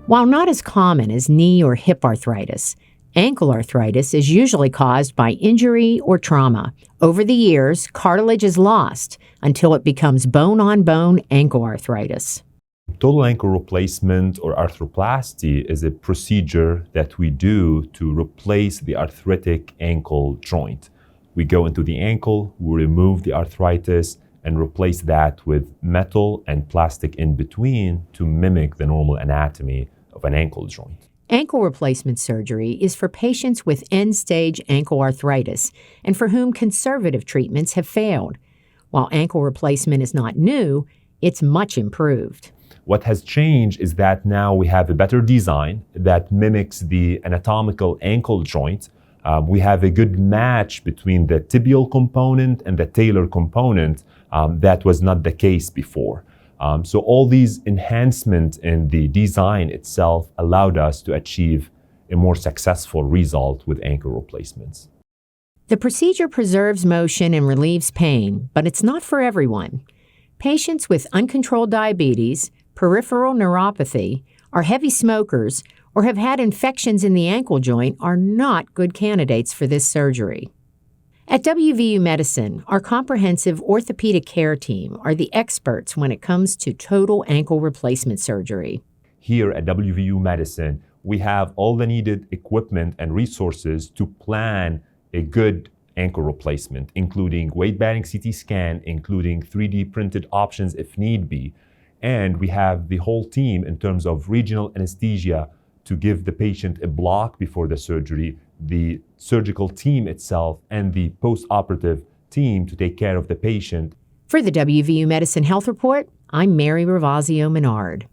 While not as common as knee or hip arthritis, ankle arthritis is usually caused by injury or trauma. Over the years, cartilage is lost until it becomes bone-on-bone ankle arthritis. Total ankle replacement or arthroplasty is a procedure that we do to replace the arthritic ankle joint. We go into the ankle, we remove the arthritis, and replace that with metal and plastic in between to mimic the normal anatomy of an ankle joint. Ankle replacement surgery is for patients with end-stage ankle arthritis and for whom conservative treatments have failed. While ankle replacement is not new, it's much improved. What has changed is that now we have a better design that mimics the anatomical ankle joint. We have a good match between the tibial component and the talar component. That was not the case before. So all these enhancements in the design itself allowed us to achieve a more successful result with ankle replacements. The procedure preserves motion and relieves pain, but it's not for everyone. Patients with uncontrolled diabetes, peripheral neuropathy, are heavy smokers, or have had infections in the ankle joint are not good candidates for this surgery. At WVU Medicine, our comprehensive orthopedic care team are the experts when it comes to total ankle replacement surgery. Here at WVU Medicine, we have all the needed equipment and resources to plan a good ankle replacement, including weight-bearing CT scan, including 3D printed options if need be. And we have the whole team in terms of regional anesthesia to give the patient a block before the surgery, the surgical team itself, and the post-operative team to take care of the patient. For the WVU Medicine Health Report, I'm Mary Ravazio Menard.